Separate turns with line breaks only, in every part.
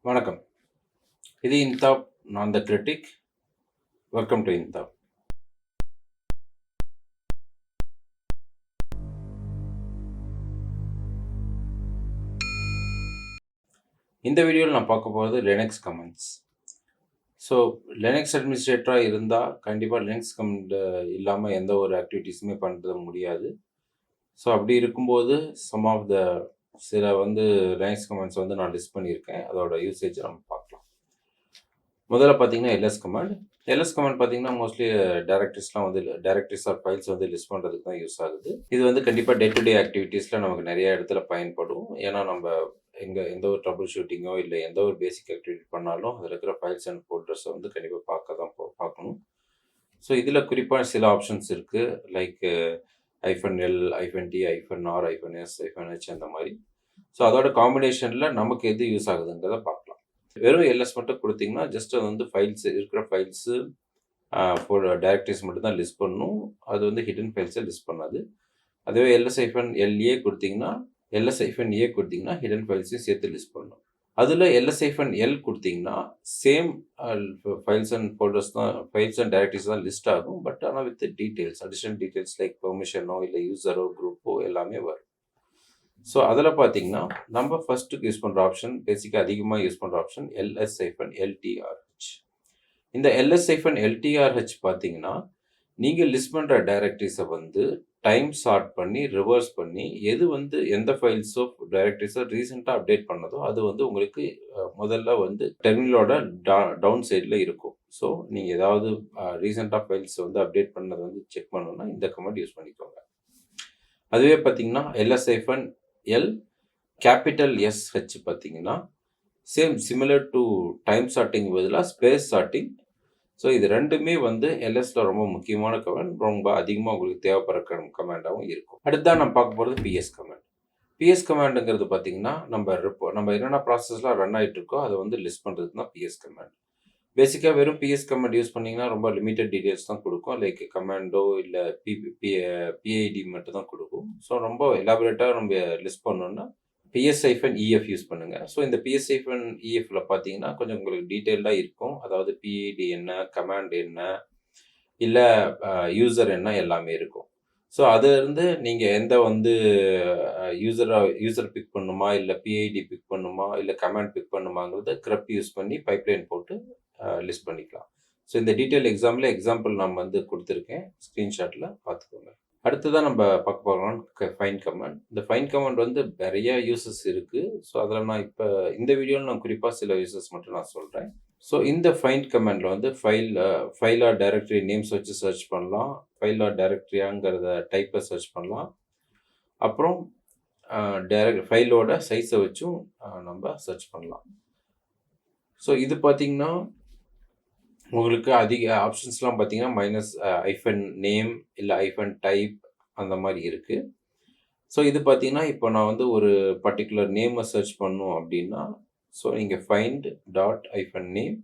வணக்கம். இது இன்தாப். நான் த கிரிட்டிக். வெல்கம் டு இன்தாப். இந்த வீடியோவில் நான் பார்க்க போகிறது லினக்ஸ் கமெண்ட்ஸ். ஸோ லினக்ஸ் அட்மினிஸ்ட்ரேட்டராக இருந்தால் கண்டிப்பாக லினக்ஸ் கமெண்ட் இல்லாமல் எந்த ஒரு ஆக்டிவிட்டீஸுமே பண்ணுறது முடியாது. ஸோ அப்படி இருக்கும்போது சில லினக்ஸ் கமெண்ட்ஸ் நான் லிஸ்ட் பண்ணியிருக்கேன். அதோட யூசேஜ் நம்ம பார்க்கலாம். முதல்ல பார்த்தீங்கன்னா எல்எஸ் கமாண்ட். எல்எஸ் கமாண்ட் பார்த்தீங்கன்னா mostly directories or files list பண்ணுறதுக்கு தான் யூஸ் ஆகுது. இது கண்டிப்பாக டே டு டே ஆக்டிவிட்டீஸில் நமக்கு நிறைய இடத்துல பயன்படும். ஏன்னா நம்ம எந்த ஒரு ட்ரபிள் ஷூட்டிங்கோ இல்லை எந்த ஒரு பேசிக் ஆக்டிவிட்டி பண்ணாலும் அதில் இருக்கிற ஃபைல்ஸ் அண்ட் ஃபோல்டர்ஸை கண்டிப்பாக பார்க்கணும். ஸோ இதில் குறிப்பாக சில ஆப்ஷன்ஸ் இருக்குது. Like -L, -T, -R, -S, -H அந்த மாதிரி. ஸோ அதோட காம்பினேஷனில் நமக்கு எது யூஸ் ஆகுதுங்கிறத பார்க்கலாம். வெறும் எல்எஸ் மட்டும் கொடுத்தீங்கன்னா ஜஸ்ட் இருக்கிற ஃபைல்ஸு டைரக்டரிஸ் மட்டும் தான் லிஸ்ட் பண்ணணும். அது ஹிடன் ஃபைல்ஸை லிஸ்ட் பண்ணாது. அதுவே -LA கொடுத்தீங்கன்னா ஹிடன் ஃபைல்ஸையும் சேர்த்து லிஸ்ட் பண்ணணும். அதில் -L கொடுத்தீங்கன்னா சேம் ஃபைல்ஸ் அண்ட் ஃபோல்டர்ஸ் தான், ஃபைல்ஸ் அண்ட் டைரக்டரிஸ் தான் லிஸ்ட் ஆகும். பட் ஆனால் வித் அடிஷனல் டீட்டெயில்ஸ் லைக் பெர்மிஷனோ இல்லை யூசரோ குரூப்போ எல்லாமே வரும். ஸோ அதில் பார்த்தீங்கன்னா நம்ம ஃபஸ்ட்டுக்கு யூஸ் பண்ணுற ஆப்ஷன், பேசிக்காக அதிகமாக யூஸ் பண்ணுற ஆப்ஷன் ls-ltrh. இந்த ls-ltrh பார்த்தீங்கன்னா நீங்கள் லிஸ்ட் பண்ணுற டைரக்டரிஸை டைம் சார்ட் பண்ணி ரிவர்ஸ் பண்ணி எது எந்த ஃபைல்ஸோ டைரக்டரிஸோ ரீசெண்டாக அப்டேட் பண்ணதோ அது உங்களுக்கு முதல்ல டெர்மினலோட டவுன் சைடில் இருக்கும். ஸோ நீங்கள் ஏதாவது ரீசெண்டாக ஃபைல்ஸ் அப்டேட் பண்ணதை செக் பண்ணணும்னா இந்த கமெண்ட் யூஸ் பண்ணிக்கோங்க. அதுவே பார்த்தீங்கன்னா ls-l SH பார்த்தீங்கன்னா சிமிலர் டு டைம் சார்ட்டிங் பதிலாக ஸ்பேஸ் சார்ட்டிங். ஸோ இது ரெண்டுமே எல்எஸ்ல ரொம்ப முக்கியமான கமெண்ட், ரொம்ப அதிகமாக உங்களுக்கு தேவைப்படுற கமெண்டாகவும் இருக்கும். அடுத்ததான் நம்ம பார்க்க போகிறது பிஎஸ் கமெண்ட். பிஎஸ் கமெண்டுங்கிறது பார்த்தீங்கன்னா நம்ம என்னென்ன ப்ராசஸ்லாம் ரன் ஆகிட்டு இருக்கோ அதை லிஸ்ட் பண்ணுறதுக்கு தான் பிஎஸ் கமெண்ட். பேசிக்காக வெறும் பிஎஸ் கமெண்ட் யூஸ் பண்ணிங்கன்னா ரொம்ப லிமிட்டட் டீட்டெயில்ஸ் தான் கொடுக்கும். லைக் கமாண்டோ இல்லை பிஐடி மட்டும் தான் கொடுக்கும். ஸோ ரொம்ப எலாபரேட்டாக நம்ம லிஸ்ட் பண்ணோன்னா PS-EF யூஸ் பண்ணுங்கள். ஸோ இந்த PS-EFல பார்த்தீங்கன்னா கொஞ்சம் உங்களுக்கு டீட்டெயில்டாக இருக்கும். அதாவது பிஐடி என்ன, கமாண்ட் என்ன, இல்லை யூசர் என்ன எல்லாமே இருக்கும். ஸோ அதிலிருந்து நீங்கள் எந்த யூசர் பிக் பண்ணுமா, இல்லை பிஐடி பிக் பண்ணுமா, இல்லை கமாண்ட் பிக் பண்ணுமாங்கிறத கிரப் யூஸ் பண்ணி பைப்லைன் போட்டு லிஸ்ட் பண்ணிக்கலாம். ஸோ இந்த டீட்டெயில் எக்ஸாம்பிள் நான் கொடுத்துருக்கேன், ஸ்க்ரீன்ஷாட்டில் பார்த்துக்கோங்க. அடுத்ததான் நம்ம பார்க்க போகிறோம் ஃபைண்ட் கமாண்ட். இந்த ஃபைண்ட் கமாண்ட் நிறைய யூசஸ் இருக்குது. ஸோ அதில் நான் இப்போ இந்த வீடியோவில் நான் குறிப்பாக சில யூசஸ் மட்டும் நான் சொல்கிறேன். ஸோ இந்த ஃபைண்ட் கமாண்டில் ஃபைல் ஆர் டைரக்டரி நேம்ஸ் வச்சு சர்ச் பண்ணலாம். ஃபைல் ஆர் டைரக்டரியாங்கிறத டைப்பை சர்ச் பண்ணலாம். அப்புறம் ஃபைலோட சைஸை வச்சும் நம்ம சர்ச் பண்ணலாம். ஸோ இது பார்த்தீங்கன்னா உங்களுக்கு அதிக ஆப்ஷன்ஸ்லாம் பார்த்தீங்கன்னா -name இல்லை -type அந்த மாதிரி இருக்குது. ஸோ இது பார்த்தீங்கன்னா இப்போ நான் ஒரு பர்டிகுலர் நேமை சர்ச் பண்ணணும் அப்படின்னா, ஸோ நீங்கள் find.-name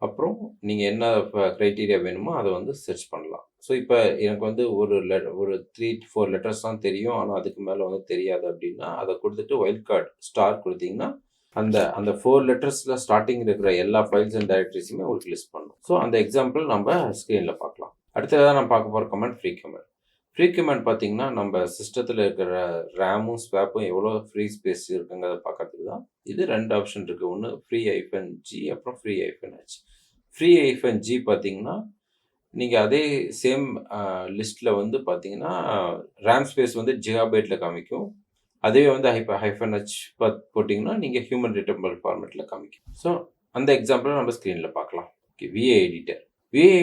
அப்புறம் நீங்கள் என்ன க்ரைட்டீரியா வேணுமோ அதை சர்ச் பண்ணலாம். ஸோ இப்போ எனக்கு ஒரு 3 to 4 லெட்டர்ஸ் தான் தெரியும், ஆனால் அதுக்கு மேலே தெரியாது அப்படின்னா அதை கொடுத்துட்டு வைல்ட் கார்டு ஸ்டார் கொடுத்தீங்கன்னா அந்த 4 லெட்டர்ஸில் ஸ்டார்டிங் இருக்கிற எல்லா ஃபைல்ஸ் அண்ட் டைரக்டரிஸுமே உங்களுக்கு லிஸ்ட் பண்ணும். ஸோ அந்த எக்ஸாம்பிள் நம்ம ஸ்க்ரீனில் பார்க்கலாம். அடுத்ததாக நம்ம பார்க்க போகிற comment free comment. Free comment பார்த்தீங்கன்னா நம்ம சிஸ்டத்தில் இருக்கிற ரேமும் ஸ்வாப்பும் எவ்வளோ ஃப்ரீ ஸ்பேஸ் இருக்குங்கிறத பார்க்கறதுக்கு தான். இது 2 ஆப்ஷன் இருக்குது. ஒன்று free-g அப்புறம் free-h. free-g பார்த்தீங்கன்னா நீங்கள் அதே சேம் லிஸ்ட்டில் பார்த்தீங்கன்னா ரேம் ஸ்பேஸ் ஜிகாபைட்டில் காமிக்கும். அதுவே -h போட்டிங்கன்னா நீங்கள் ஹியூமன் ரிட்டர்னபிள் ஃபார்மேட்டில் காமிக்கும். ஸோ அந்த எக்ஸாம்பிளை நம்ம ஸ்க்ரீனில் பார்க்கலாம். ஓகே, விஏ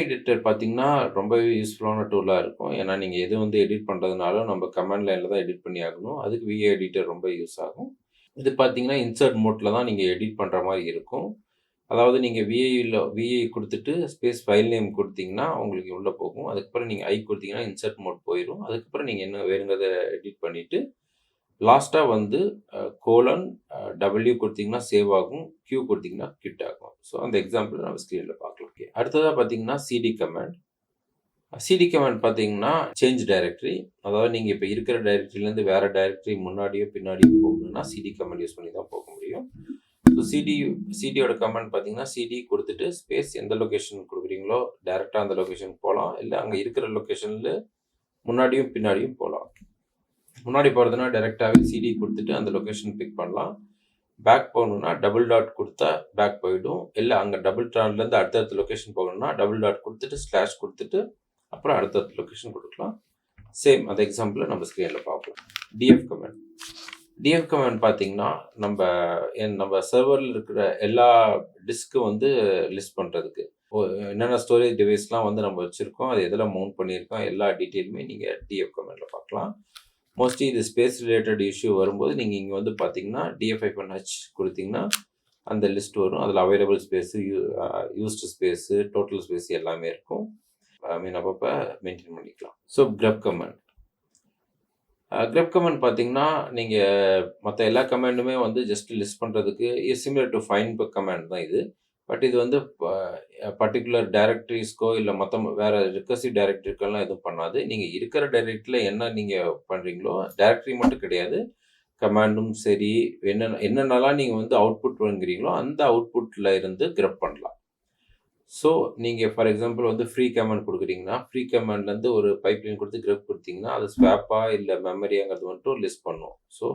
எடிட்டர் பார்த்தீங்கன்னா ரொம்பவே யூஸ்ஃபுல்லான டூலாக இருக்கும். ஏன்னா நீங்கள் எது எடிட் பண்ணுறதுனாலும் நம்ம கமெண்ட் லைனில் தான் எடிட் பண்ணி ஆகணும். அதுக்கு விஏ எடிட்டர் ரொம்ப யூஸ் ஆகும். இது பார்த்தீங்கன்னா இன்சர்ட் மோட்டில் தான் நீங்கள் எடிட் பண்ணுற மாதிரி இருக்கும். அதாவது நீங்கள் விஐ கொடுத்துட்டு ஸ்பேஸ் ஃபைல் நேம் கொடுத்தீங்கன்னா உங்களுக்கு உள்ளே போகும். அதுக்கப்புறம் நீங்கள் கொடுத்தீங்கன்னா இன்சர்ட் மோட் போயிடும். அதுக்கப்புறம் நீங்கள் என்ன வேணுங்கிறத எடிட் பண்ணிவிட்டு லாஸ்ட்டாக :W கொடுத்தீங்கன்னா சேவ் ஆகும், Q கொடுத்தீங்கன்னா கிட் ஆகும். ஸோ அந்த எக்ஸாம்பிள் நம்ம ஸ்க்ரீனில் பார்க்கலாம். ஓகே, அடுத்ததாக பார்த்தீங்கன்னா சிடி கமாண்ட் பார்த்தீங்கன்னா சேஞ்ச் டைரக்டரி. அதாவது நீங்கள் இப்போ இருக்கிற டைரக்டரியிலேருந்து வேறு டைரக்டரி முன்னாடியோ பின்னாடியோ போகணும்னா சிடி கமாண்ட் யூஸ் பண்ணி தான் போக முடியும். ஸோ சிடியோட கமெண்ட் பார்த்தீங்கன்னா, சிடி கொடுத்துட்டு ஸ்பேஸ் எந்த லொகேஷன் கொடுக்குறீங்களோ டைரெக்டாக அந்த லொகேஷனுக்கு போகலாம். இல்லை அங்கே இருக்கிற லொகேஷனில் முன்னாடியும் பின்னாடியும் போகலாம். முன்னாடி போகிறதுனா டைரெக்டாகவே சிடி கொடுத்துட்டு அந்த லொகேஷன் பிக் பண்ணலாம். பேக் போகணுன்னா டபுள் டாட் கொடுத்தா பேக் போயிடும். இல்லை அங்கே டபுள் டாட்லேருந்து அடுத்தடுத்த லொகேஷன் போகணுன்னா டபுள் டாட் கொடுத்துட்டு ஸ்லாஷ் கொடுத்துட்டு அப்புறம் அடுத்தடுத்த லொகேஷன் கொடுக்கலாம். சேம் அந்த எக்ஸாம்பிளை நம்ம ஸ்க்ரீனில் பார்ப்போம். டிஎஃப் கமெண்ட் பார்த்தீங்கன்னா நம்ம சர்வரில் இருக்கிற எல்லா டிஸ்க்கு லிஸ்ட் பண்ணுறதுக்கு என்னென்ன ஸ்டோரேஜ் டிவைஸ்லாம் நம்ம வச்சுருக்கோம், அது எதில் மவுண்ட் பண்ணியிருக்கோம், எல்லா டீட்டெயிலுமே நீங்கள் டிஎஃப் கமெண்டில் பார்க்கலாம். மோஸ்ட்லி இது ஸ்பேஸ் ரிலேட்டட் இஷ்யூ வரும்போது நீங்கள் இங்கே பார்த்தீங்கன்னா df-h கொடுத்தீங்கன்னா அந்த லிஸ்ட் வரும். அதில் available space, used space, total space எல்லாமே இருக்கும். அப்பப்போ மெயின்டைன் பண்ணிக்கலாம். ஸோ grep கமெண்ட் பார்த்தீங்கன்னா நீங்கள் மற்ற எல்லா கமெண்டுமே ஜஸ்ட் லிஸ்ட் பண்ணுறதுக்கு சிமிலர் டு ஃபைன் கமெண்ட் தான் இது. பட் இது பர்டிகுலர் டைரக்டரிஸ்க்கோ இல்லை வேறு ரிகர்சிவ் டைரக்டரிக்கெல்லாம் எதுவும் பண்ணாது. நீங்கள் இருக்கிற டைரக்டரியில் என்ன நீங்கள் பண்ணுறீங்களோ டைரக்டரி மட்டும் கிடையாது, கமாண்டும் சரி, என்னென்னலாம் நீங்கள் அவுட்புட் வாங்குறீங்களோ அந்த அவுட்புட்டில் இருந்து கிரப் பண்ணலாம். ஸோ நீங்கள் ஃபார் எக்ஸாம்பிள் ஃப்ரீ கமாண்ட் கொடுக்குறீங்கன்னா ஃப்ரீ கமாண்ட்லேருந்து ஒரு பைப்லைன் கொடுத்து கிரப் கொடுத்தீங்கன்னா அது ஸ்வாப்பாக இல்லை மெமரியாங்கிறது லிஸ்ட் பண்ணும். ஸோ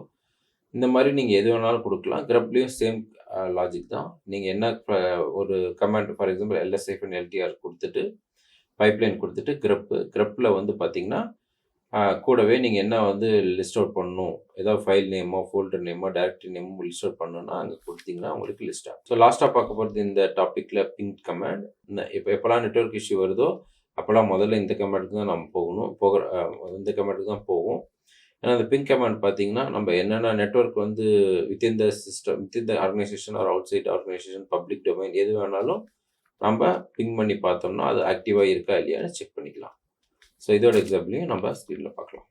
இந்த மாதிரி நீங்கள் எது வேணாலும் கொடுக்கலாம். கிரப்லேயும் சேம் லாஜிக் தான். நீங்கள் என்ன ஒரு ஃபார் எக்ஸாம்பிள் ls-ltr கொடுத்துட்டு பைப்லைன் கொடுத்துட்டு கிரப்பில் பார்த்தீங்கன்னா கூடவே நீங்கள் என்ன லிஸ்ட் அவுட் பண்ணணும், ஏதாவது ஃபைல் நேமோ ஃபோல்டர் நேமோ டைரக்டரி நேமோ லிஸ்ட் அவுட் பண்ணணும்னா அங்கே கொடுத்தீங்கன்னா உங்களுக்கு லிஸ்ட் ஆகும். ஸோ லாஸ்ட்டாக பார்க்க போகிறது இந்த டாப்பிக்கில் பிங்க் கமாண்ட். எப்போல்லாம் நெட்வொர்க் இஷ்யூ வருதோ அப்போல்லாம் முதல்ல இந்த கமாண்டுக்கு தான் நம்ம இந்த கமாண்டுக்கு தான் போவோம். ஏன்னா அந்த பிங் கமாண்ட் பார்த்தீங்கன்னா நம்ம என்னென்ன network within the system, within the organisation or outside organisation, public domain எது வேணாலும் நம்ம பிங் பண்ணி பார்த்தோம்னா அது ஆக்டிவாக இருக்கா இல்லையான்னு செக் பண்ணிக்கலாம். ஸோ இதோட எக்ஸாம்பிளையும் நம்ம ஸ்க்ரீனில் பார்க்கலாம்.